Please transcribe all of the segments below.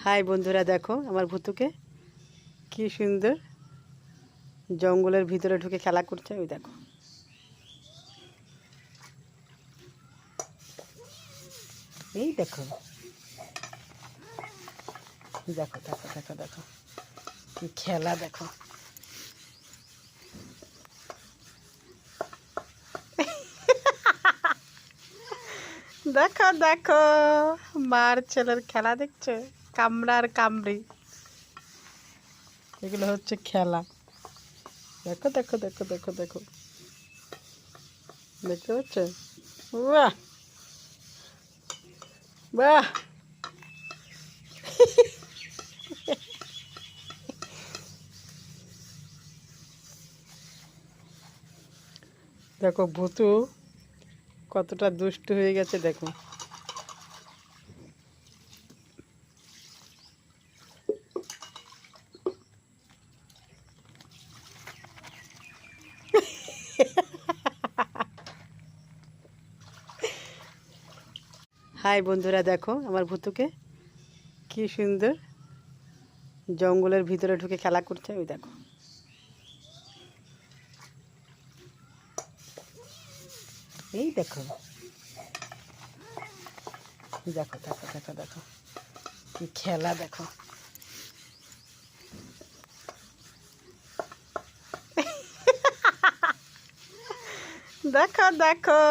High বন্ধুরা, দেখো আমার ভুতুকে কি সুন্দর জঙ্গলের ভিতরে ঢুকে খেলা করছে। ওই দেখো, এই দেখো, দেখো দেখো দেখো দেখো কি খেলা, দেখো দেখো দেখো মার ছেলের খেলা দেখছো, কামড়ার কামড়ি, এগুলো হচ্ছে খেলা। দেখো দেখো দেখো দেখো দেখো দেখতে পাচ্ছ? বাহ বাহ দেখো ভুতু কতটা দুষ্ট হয়ে গেছে, দেখো। হাই বন্ধুরা, দেখো আমার ভুতুকে কি সুন্দর জঙ্গলের ভিতরে ঢুকে খেলা করছে। ওই দেখো, এই দেখো, দেখো দেখো দেখো দেখো কি খেলা, দেখো দেখো দেখো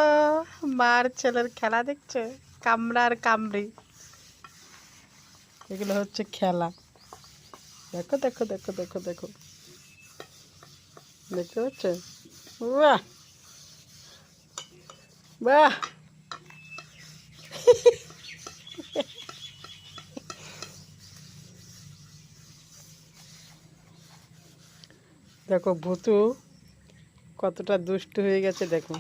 মার ছেলের খেলা দেখছো, কামড়ার কামড়ি, এগুলো হচ্ছে খেলা। দেখো দেখো দেখো দেখো দেখো দেখতে পাচ্ছ? বাহ বাহ দেখো ভুতু কতটা দুষ্ট হয়ে গেছে, দেখো।